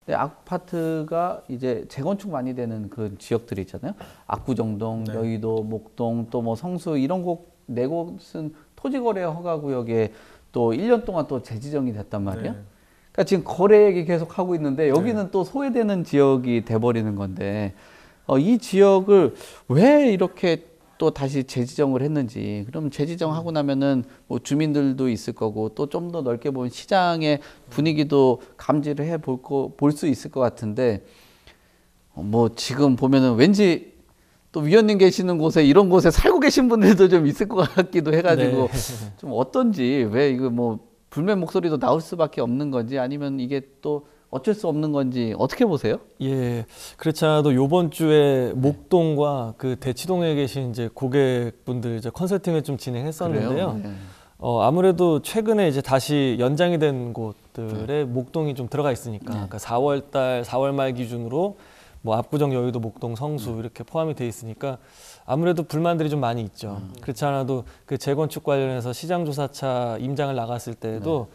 근데 아파트가 이제 재건축 많이 되는 그 지역들이 있잖아요. 압구정동, 네. 여의도, 목동, 또 뭐 성수 이런 곳 네 곳은 토지거래 허가구역에 또 1년 동안 또 재지정이 됐단 말이에요. 네. 그러니까 지금 거래 얘기 계속 하고 있는데 네. 여기는 또 소외되는 지역이 돼버리는 건데 이 지역을 왜 이렇게 또 다시 재지정을 했는지. 그럼 재지정하고 나면은 뭐 주민들도 있을 거고 또 좀 더 넓게 보면 시장의 분위기도 감지를 해 볼 수 있을 것 같은데 뭐 지금 보면은 왠지 또 위원님 계시는 곳에 이런 곳에 살고 계신 분들도 좀 있을 것 같기도 해가지고 네. 좀 어떤지 왜 이거 뭐 불면 목소리도 나올 수밖에 없는 건지 아니면 이게 또 어쩔 수 없는 건지 어떻게 보세요? 예, 그렇지 않아도 요번 주에 목동과 그 대치동에 계신 이제 고객분들 이제 컨설팅을 좀 진행했었는데요. 그래요? 네. 아무래도 최근에 이제 다시 연장이 된 곳들에 목동이 좀 들어가 있으니까, 그러니까 4월 말 기준으로 뭐 압구정, 여의도, 목동, 성수 이렇게 포함이 돼 있으니까 아무래도 불만들이 좀 많이 있죠. 그렇지 않아도 그 재건축 관련해서 시장조사차 임장을 나갔을 때에도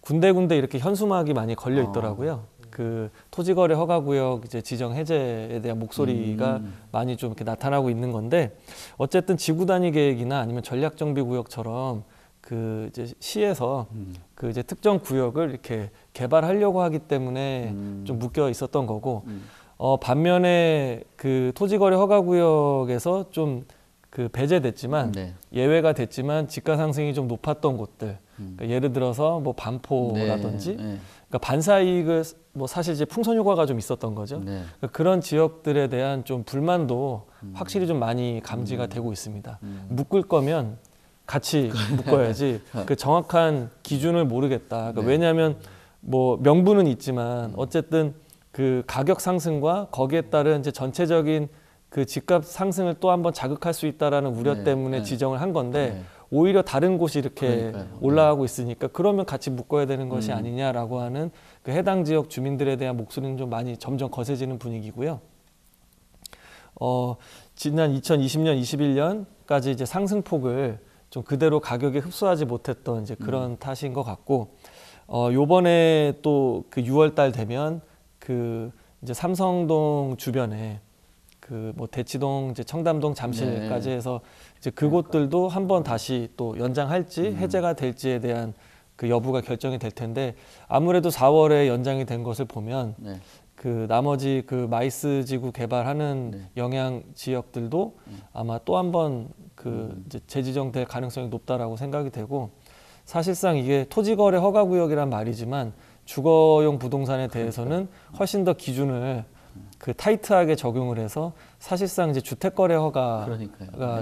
군데군데 이렇게 현수막이 많이 걸려 있더라고요. 그 토지거래 허가구역 이제 지정 해제에 대한 목소리가 많이 좀 이렇게 나타나고 있는 건데 어쨌든 지구 단위 계획이나 아니면 전략정비구역처럼 그 이제 시에서 그 이제 특정 구역을 이렇게 개발하려고 하기 때문에 좀 묶여 있었던 거고 반면에 그 토지거래 허가구역에서 좀 그 배제됐지만 예외가 됐지만 지가 상승이 좀 높았던 곳들 그러니까 예를 들어서 뭐 반포라든지 그러니까 반사 이익을 뭐 사실 이제 풍선 효과가 좀 있었던 거죠. 그러니까 그런 지역들에 대한 좀 불만도 확실히 좀 많이 감지가 되고 있습니다. 묶을 거면 같이 묶어야지 그 정확한 기준을 모르겠다. 그러니까 왜냐하면 뭐 명분은 있지만 어쨌든 그 가격 상승과 거기에 따른 이제 전체적인 그 집값 상승을 또 한번 자극할 수 있다라는 우려 때문에 지정을 한 건데 오히려 다른 곳이 이렇게 올라가고 있으니까 그러면 같이 묶어야 되는 것이 아니냐라고 하는 그 해당 지역 주민들에 대한 목소리는 좀 많이 점점 거세지는 분위기고요. 지난 2020년, 21년까지 이제 상승폭을 좀 그대로 가격에 흡수하지 못했던 이제 그런 탓인 것 같고, 요번에 또 그 6월 달 되면 그 이제 삼성동 주변에 그 뭐 대치동, 이제 청담동, 잠실까지 해서 이제 그곳들도 한번 다시 또 연장할지 해제가 될지에 대한 그 여부가 결정이 될 텐데 아무래도 4월에 연장이 된 것을 보면 그 나머지 그 마이스 지구 개발하는 영향 지역들도 아마 또 한번 그 이제 재지정될 가능성이 높다라고 생각이 되고 사실상 이게 토지거래 허가구역이란 말이지만 주거용 부동산에 대해서는 훨씬 더 기준을 그 타이트하게 적용을 해서 사실상 이제 주택거래 허가가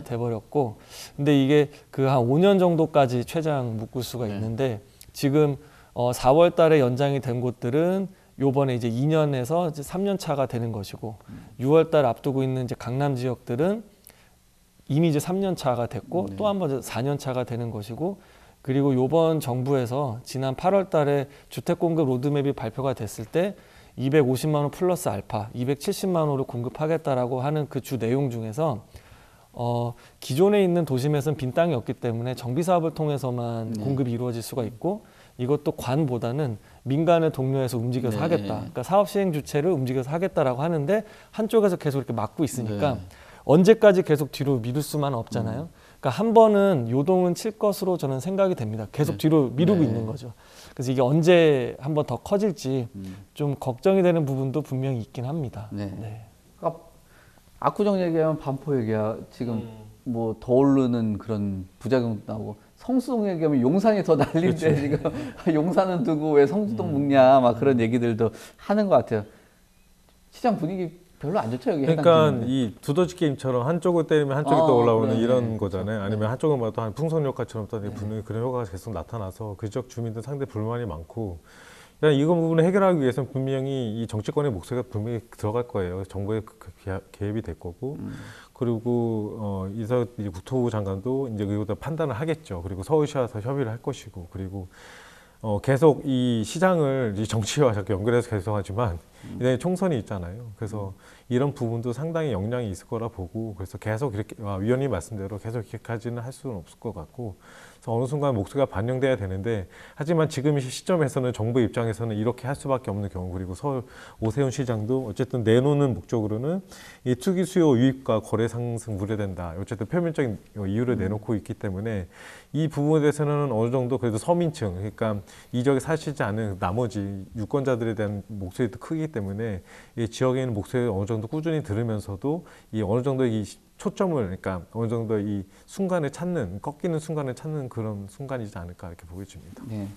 돼버렸고 근데 이게 그 한 5년 정도까지 최장 묶을 수가 있는데 지금 4월 달에 연장이 된 곳들은 요번에 이제 2년에서 이제 3년 차가 되는 것이고 6월 달 앞두고 있는 이제 강남 지역들은 이미 이제 3년 차가 됐고 또 한 번 4년 차가 되는 것이고 그리고 요번 정부에서 지난 8월 달에 주택 공급 로드맵이 발표가 됐을 때 250만 원 플러스 알파 270만 원을 공급하겠다라고 하는 그 주 내용 중에서 기존에 있는 도심에서는 빈 땅이 없기 때문에 정비 사업을 통해서만 공급이 이루어질 수가 있고 이것도 관보다는 민간을 독려해서 움직여서 하겠다. 그러니까 사업 시행 주체를 움직여서 하겠다라고 하는데 한쪽에서 계속 이렇게 막고 있으니까 언제까지 계속 뒤로 미룰 수만은 없잖아요. 그러니까 한 번은 요동은 칠 것으로 저는 생각이 됩니다. 계속 뒤로 미루고 있는 거죠. 그래서 이게 언제 한 번 더 커질지 좀 걱정이 되는 부분도 분명히 있긴 합니다. 그러니까 압구정 얘기하면 반포 얘기야. 지금 뭐 더 오르는 그런 부작용도 나오고 성수동 얘기하면 용산이 더 난리인데 지금 용산은 두고 왜 성수동 묶냐 막 그런 얘기들도 하는 것 같아요. 시장 분위기 별로 안 좋죠 여기. 그러니까 이 두더지 게임처럼 한쪽을 때리면 한쪽이 또 올라오는 이런 거잖아요. 그렇죠. 아니면 한쪽을 봐도 한 풍선 효과처럼 또 그런 효과가 계속 나타나서 그 지역 주민들 상당히 불만이 많고 그냥 이거 부분을 해결하기 위해서는 분명히 이 정치권의 목소리가 분명히 들어갈 거예요. 정부의 개입이 될 거고 그리고 이제 국토부 장관도 이제 이것도 판단을 하겠죠. 그리고 서울시와 협의를 할 것이고 그리고 계속 이 시장을 이 정치와 자꾸 연결해서 계속 하지만 이제 총선이 있잖아요. 그래서 이런 부분도 상당히 영향이 있을 거라 보고 그래서 계속 이렇게 위원님 말씀대로 계속 이렇게까지는 할 수는 없을 것 같고 그래서 어느 순간 목소리가 반영돼야 되는데 하지만 지금 시점에서는 정부 입장에서는 이렇게 할 수밖에 없는 경우 그리고 서울 오세훈 시장도 어쨌든 내놓는 목적으로는 이 투기 수요 유입과 거래 상승 우려된다. 어쨌든 표면적인 이유를 내놓고 있기 때문에 이 부분에 대해서는 어느 정도 그래도 서민층 그러니까 이 지역에 사시지 않은 나머지 유권자들에 대한 목소리도 크기 때문에 이 지역에 있는 목소리를 어느 정도 꾸준히 들으면서도 이 어느 정도 이 초점을 그러니까 어느 정도 이 순간을 찾는 꺾이는 순간을 찾는 그런 순간이지 않을까 이렇게 보여집니다. 네.